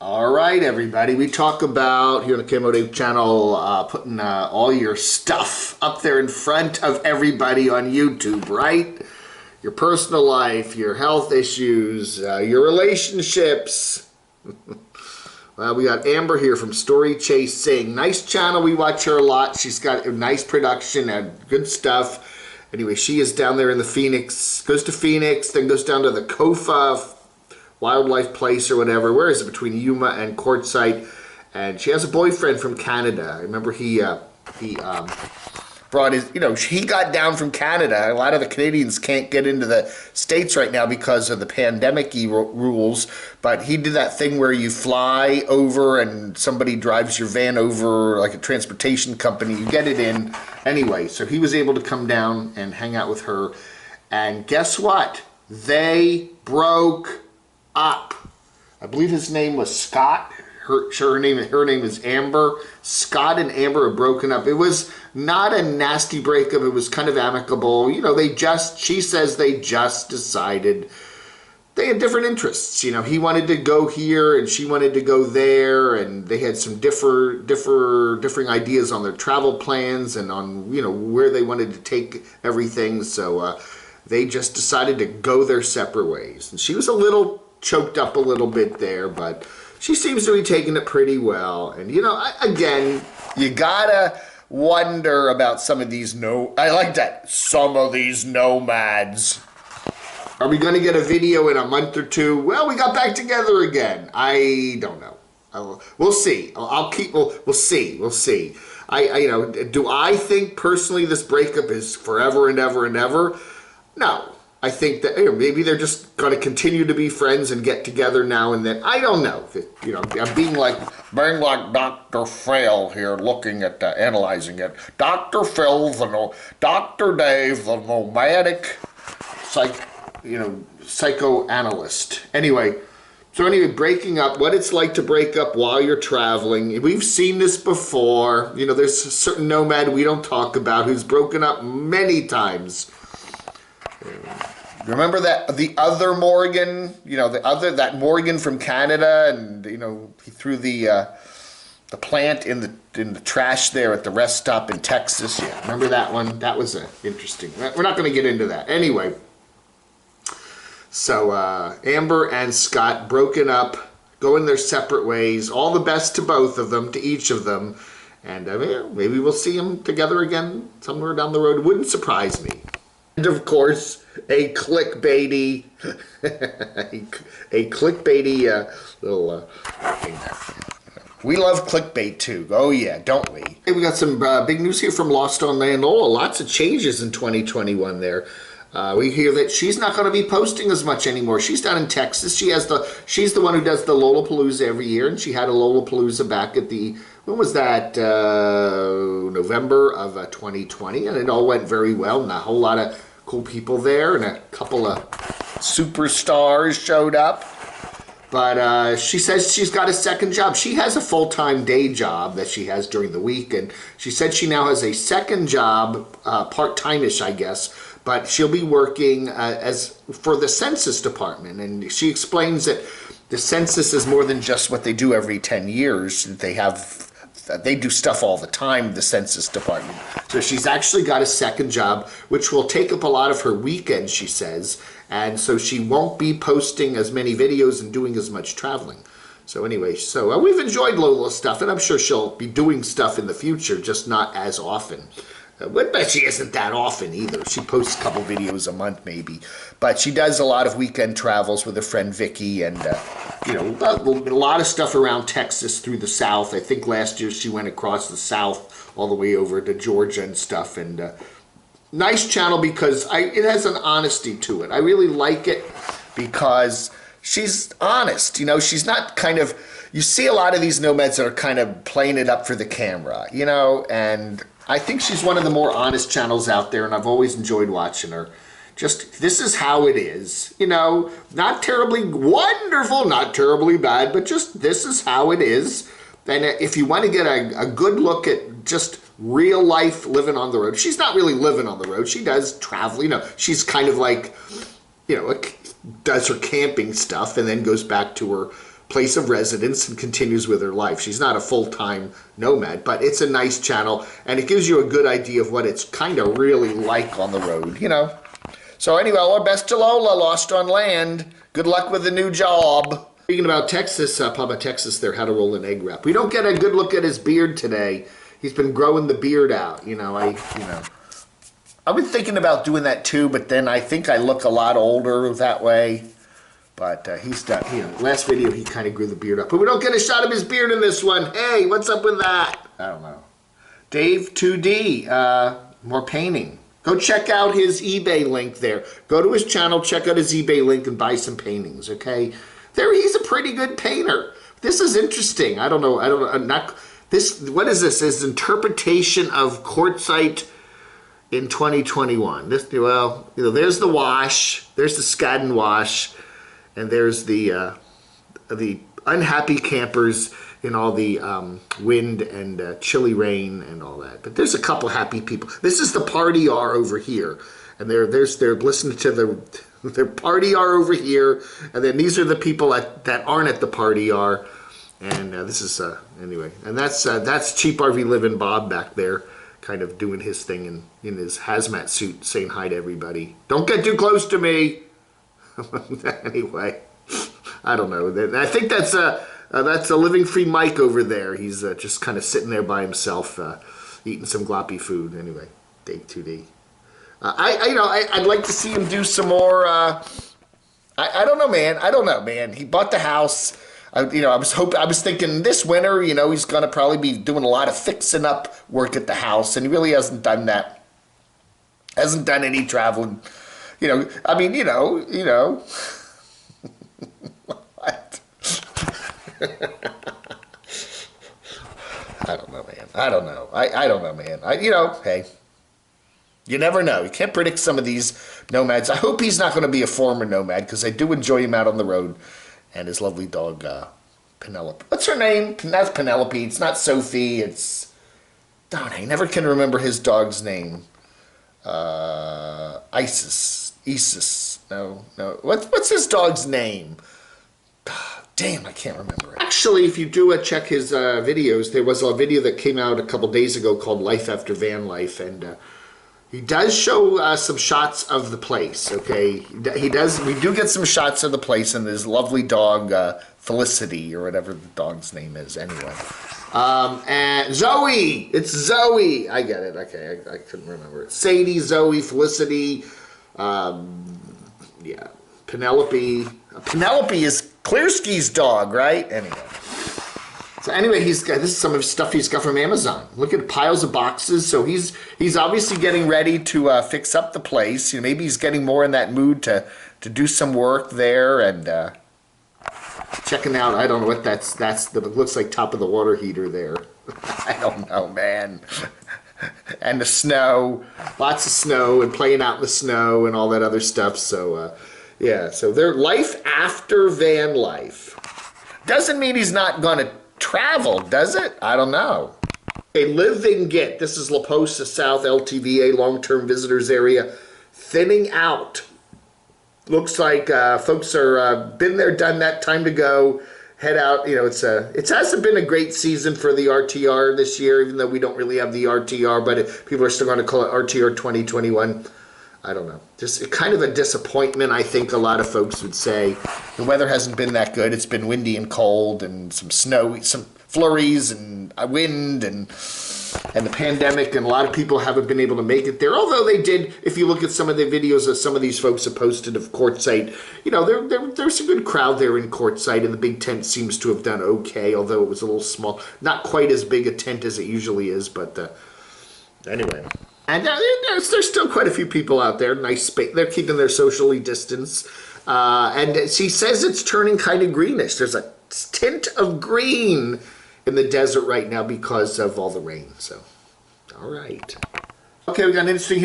All right, everybody. We talk about here on the Camodave channel putting all your stuff up there in front of everybody on YouTube, right? Your personal life, your health issues, your relationships. Well, we got Amber here from Story Chasing. Nice channel. We watch her a lot. She's got a nice production and good stuff. Anyway, she is down there in the Phoenix, goes to Phoenix, then goes down to the Kofa wildlife place or whatever. Where is it? Between Yuma and Quartzsite. And she has a boyfriend from Canada. I remember he brought his, he got down from Canada. A lot of the Canadians can't get into the States right now because of the pandemic rules. But he did that thing where you fly over and somebody drives your van over, like a transportation company. You get it in. Anyway, so he was able to come down and hang out with her. And guess what? They broke up. I believe his name was Scott. Her name is Amber. Scott and Amber are broken up. It was not a nasty breakup. It was kind of amicable. She says they just decided they had different interests. He wanted to go here and she wanted to go there, and they had some differing ideas on their travel plans and on, where they wanted to take everything. So they just decided to go their separate ways. And she was a little choked up a little bit there, but she seems to be taking it pretty well. And again, you gotta wonder about some of these some of these nomads. Are we gonna get a video in a month or two? Well, we got back together again. I don't know. We'll see. We'll see. Do I think personally this breakup is forever and ever and ever? No. I think that maybe they're just going to continue to be friends and get together now and then. I don't know. I'm being like Dr. Phil here, looking at analyzing it. Dr. Phil, Dr. Dave, the nomadic psychoanalyst. Anyway, breaking up, what it's like to break up while you're traveling. We've seen this before. There's a certain nomad we don't talk about who's broken up many times. Remember the other Morgan, that Morgan from Canada, and he threw the plant in the trash there at the rest stop in Texas. Yeah, remember that one? That was interesting. We're not going to get into that anyway. So Amber and Scott broken up, going their separate ways. All the best to both of them, to each of them, and maybe we'll see them together again somewhere down the road. It wouldn't surprise me. And of course, a clickbaity little thing there. We love clickbait too. Oh yeah, don't we? Hey, we got some big news here from Lost on Land Lola. Lots of changes in 2021 there. We hear that she's not going to be posting as much anymore. She's down in Texas. She's the one who does the Lollapalooza every year, and she had a Lollapalooza back at when was that? November of 2020, and it all went very well, and a whole lot of cool people there, and a couple of superstars showed up. But she says she's got a second job. She has a full-time day job that she has during the week, and she said she now has a second job, part-time-ish, I guess, but she'll be working for the Census Department, and she explains that the census is more than just what they do every 10 years. They do stuff all the time, the Census Department. So she's actually got a second job, which will take up a lot of her weekends, she says. And so she won't be posting as many videos and doing as much traveling. So anyway, we've enjoyed Lola's stuff, and I'm sure she'll be doing stuff in the future, just not as often. But she isn't that often either. She posts a couple videos a month maybe. But she does a lot of weekend travels with her friend Vicky, and a lot of stuff around Texas through the South. I think last year she went across the South all the way over to Georgia and stuff. And nice channel because it has an honesty to it. I really like it because she's honest. She's not you see a lot of these nomads that are kind of playing it up for the camera, and I think she's one of the more honest channels out there, and I've always enjoyed watching her. Just, this is how it is, not terribly wonderful, not terribly bad, but just this is how it is. And if you want to get a good look at just real life living on the road, she's not really living on the road. She does travel, she's kind of like, does her camping stuff and then goes back to her place of residence and continues with her life. She's not a full-time nomad, but it's a nice channel, and it gives you a good idea of what it's kind of really like on the road, you know. So anyway, all our best to Lola, lost on land. Good luck with the new job. Speaking about Texas, Papa Texas there, how to roll an egg wrap. We don't get a good look at his beard today. He's been growing the beard out, you know. I've been thinking about doing that too, but then I think I look a lot older that way. But he's done, you know, last video he kind of grew the beard up. But we don't get a shot of his beard in this one. Hey, what's up with that? I don't know. Dave 2D, more painting. Go check out his eBay link there. Go to his channel, check out his eBay link, and buy some paintings, okay? He's a pretty good painter. This is interesting. I don't know, what is this? His interpretation of Quartzsite in 2021. Well, you know, there's the wash, there's the Skadden wash, and there's the unhappy campers in all the wind and chilly rain and all that. But there's a couple happy people. This is the party R over here, and they're listening to their party R over here, and then these are the people that aren't at the party R, and this is anyway, and that's Cheap RV Living Bob back there, kind of doing his thing in his hazmat suit, saying hi to everybody. Don't get too close to me. Anyway, I don't know. I think that's a Living Free Mike over there. He's just kind of sitting there by himself, eating some gloppy food. Anyway, Dave 2D. I'd like to see him do some more. I don't know, man. I don't know, man. He bought the house. I was thinking this winter, you know, he's gonna probably be doing a lot of fixing up work at the house, and he really hasn't done that. Hasn't done any traveling. You know, I mean, you know. What? I don't know, man. I don't know. I don't know, man. Hey. You never know. You can't predict some of these nomads. I hope he's not going to be a former nomad, because I do enjoy him out on the road. And his lovely dog, Penelope. What's her name? That's Penelope. It's not Sophie. It's... Darn, I never can remember his dog's name. Isis. No. What's his dog's name? Damn, I can't remember it. Actually, if you do check his videos, there was a video that came out a couple days ago called Life After Van Life, and he does show some shots of the place, okay? He does. We do get some shots of the place and his lovely dog, Felicity, or whatever the dog's name is, anyway. And Zoe! It's Zoe! I get it, okay, I couldn't remember it. Sadie, Zoe, Felicity, yeah, Penelope. Penelope is Clearski's dog, right? Anyway. So anyway, this is some of the stuff he's got from Amazon. Look at piles of boxes. So he's obviously getting ready to fix up the place. You know, maybe he's getting more in that mood to do some work there, and checking out. I don't know what that's. It looks like top of the water heater there. I don't know, man. And the snow, lots of snow, and playing out in the snow and all that other stuff. So yeah. So their life after van life doesn't mean he's not gonna travel, does it? I don't know. A live and get. This is La Posta South LTVA long-term visitors area, thinning out. Looks like folks are been there, done that. Time to go. Head out. You know, it hasn't been a great season for the RTR this year, even though we don't really have the RTR. But people are still going to call it RTR 2021. I don't know. Just kind of a disappointment, I think a lot of folks would say. The weather hasn't been that good. It's been windy and cold, and some snow, some flurries and wind, and the pandemic, and a lot of people haven't been able to make it there. Although they did, if you look at some of the videos that some of these folks have posted of Quartzsite, you know, there's a good crowd there in Quartzsite, and the big tent seems to have done okay, although it was a little small. Not quite as big a tent as it usually is, but anyway. And there's still quite a few people out there. Nice space. They're keeping their socially distance. And she says it's turning kind of greenish. There's a tint of green in the desert right now because of all the rain. So, all right. Okay, we got an interesting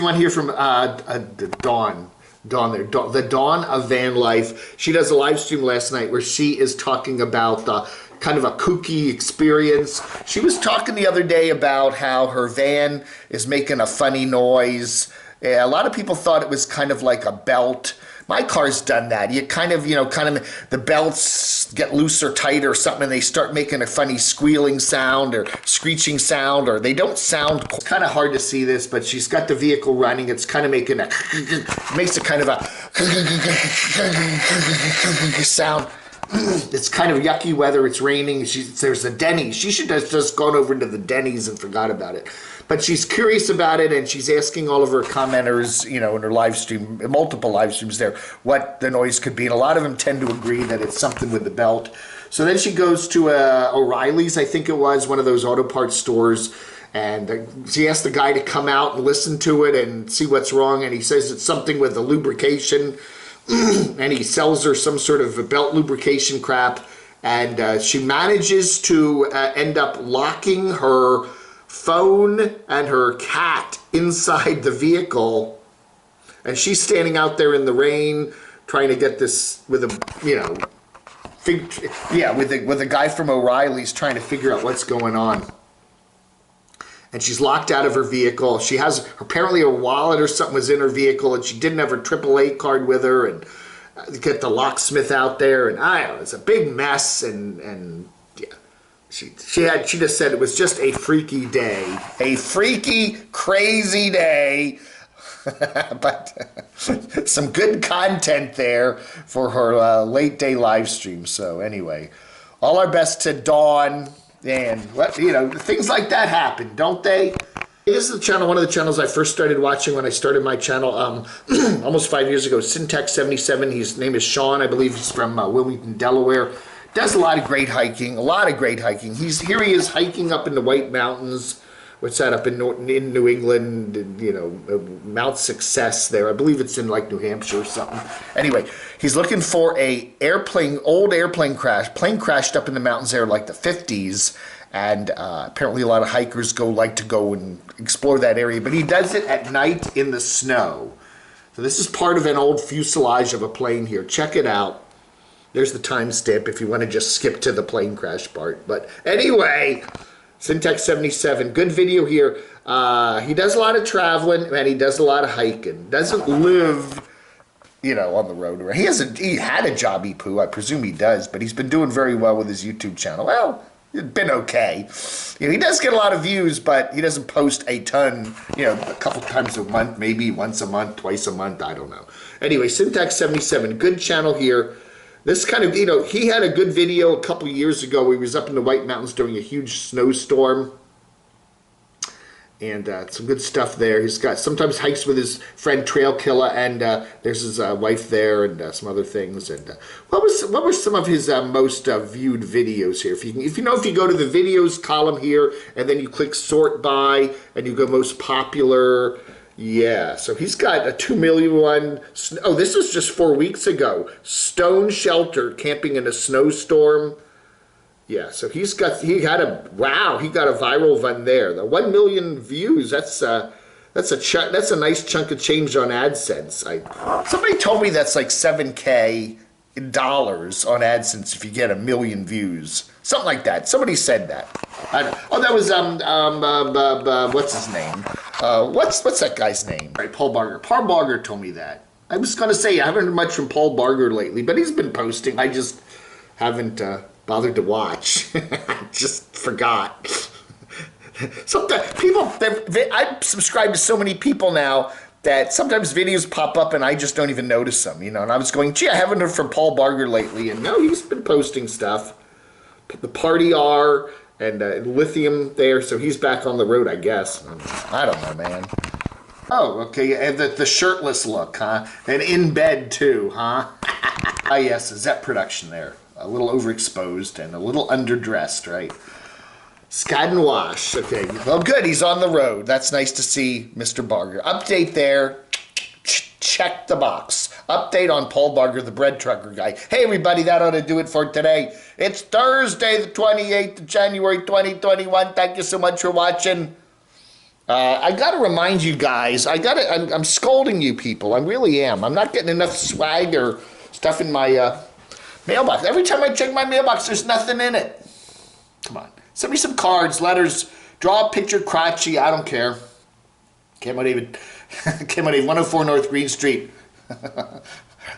one here from Dawn. The Dawn of Van Life. She does a live stream last night where she is talking about kind of a kooky experience. She was talking the other day about how her van is making a funny noise. A lot of people thought it was kind of like a belt. My car's done that. You kind of, the belts get loose or tight or something, and they start making a funny squealing sound or screeching sound, or they don't sound. It's kind of hard to see this, but she's got the vehicle running. It's kind of making makes a kind of a sound. It's kind of yucky weather. It's raining. There's a Denny's. She should have just gone over into the Denny's and forgot about it. But she's curious about it, and she's asking all of her commenters, in her live stream, multiple live streams there, what the noise could be. And a lot of them tend to agree that it's something with the belt. So then she goes to O'Reilly's, I think it was, one of those auto parts stores. And she asked the guy to come out and listen to it and see what's wrong. And he says it's something with the lubrication. And he sells her some sort of a belt lubrication crap. And she manages to end up locking her phone and her cat inside the vehicle, and she's standing out there in the rain trying to get this with a with a guy from O'Reilly's trying to figure out what's going on. And she's locked out of her vehicle. She has apparently her wallet or something was in her vehicle, and she didn't have her AAA card with her, and get the locksmith out there, and I don't know, it's a big mess. And She just said it was just a freaky day. A freaky, crazy day. But some good content there for her late day live stream. So anyway, all our best to Dawn. And things like that happen, don't they? This is the channel, one of the channels I first started watching when I started my channel almost 5 years ago. Syntax77. His name is Sean. I believe he's from Wilmington, Delaware. Does a lot of great hiking, Here he is hiking up in the White Mountains. What's that, up in New England, Mount Success there. I believe it's in like New Hampshire or something. Anyway, he's looking for old airplane crash. Plane crashed up in the mountains there like the 50s. And apparently a lot of hikers like to go and explore that area. But he does it at night in the snow. So this is part of an old fuselage of a plane here. Check it out. There's the timestamp if you want to just skip to the plane crash part. But anyway, Syntax77, good video here. He does a lot of traveling and he does a lot of hiking. Doesn't live, on the road. He had a job, I presume he does, but he's been doing very well with his YouTube channel. Well, it's been okay. He does get a lot of views, but he doesn't post a ton, a couple times a month, maybe once a month, twice a month, I don't know. Anyway, Syntax77, good channel here. This kind of, he had a good video a couple years ago where he was up in the White Mountains during a huge snowstorm. And some good stuff there. He's got sometimes hikes with his friend Trail Killer, and there's his wife there, and some other things. And what were some of his most viewed videos here? If you go to the videos column here, and then you click sort by, and you go most popular. Yeah, so he's got a 2 million one. Oh, this was just 4 weeks ago. Stone shelter camping in a snowstorm. Yeah, so he got a viral one there. The 1 million views. That's a nice chunk of change on AdSense. Somebody told me that's like $7K on AdSense if you get 1 million views, something like that. Somebody said that. That was what's his name? What's that guy's name? Right, Paul Barger. Paul Barger told me that. I was gonna say I haven't heard much from Paul Barger lately, but he's been posting. I just haven't bothered to watch. Just forgot. Sometimes I subscribe to so many people now that sometimes videos pop up and I just don't even notice them, And I was going, gee, I haven't heard from Paul Barger lately, and no, he's been posting stuff. The Party R and Lithium there, so he's back on the road, I guess. I don't know, man. Oh, okay, and the shirtless look, huh? And in bed too, huh? Ah, yes, a Zep production there. A little overexposed and a little underdressed, right? Scad and wash. Okay, well, good. He's on the road. That's nice to see, Mr. Barger. Update there. Check the box. Update on Paul Barger, the bread trucker guy. Hey, everybody, that ought to do it for today. It's Thursday, the 28th of January, 2021. Thank you so much for watching. I got to remind you guys, I'm scolding you people. I really am. I'm not getting enough swag or stuff in my mailbox. Every time I check my mailbox, there's nothing in it. Come on. Send me some cards, letters, draw a picture crotchy, I don't care. Camo David, 104 North Green Street.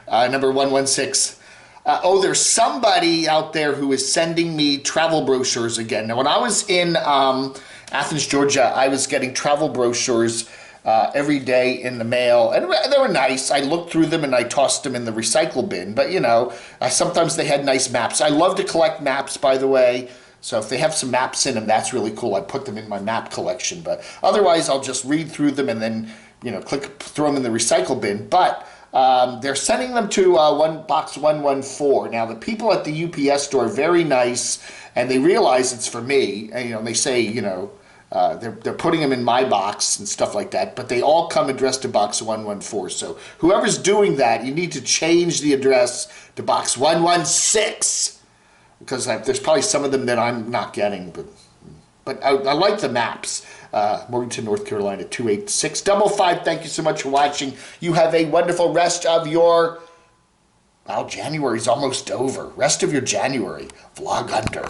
number 116. Oh, there's somebody out there who is sending me travel brochures again. Now, when I was in Athens, Georgia, I was getting travel brochures every day in the mail, and they were nice. I looked through them and I tossed them in the recycle bin, but you know, sometimes they had nice maps. I love to collect maps, by the way, so if they have some maps in them, that's really cool. I put them in my map collection, but otherwise I'll just read through them and then, you know, throw them in the recycle bin. But they're sending them to box 114. Now, the people at the UPS store are very nice, and they realize it's for me. And, you know, they say, you know, they're putting them in my box and stuff like that, but they all come addressed to box 114. So whoever's doing that, you need to change the address to box 116, because there's probably some of them that I'm not getting, but I like the maps. Morganton, North Carolina, 28655. Thank you so much for watching. You have a wonderful rest of your, well, January's almost over. Rest of your January. Vlog under.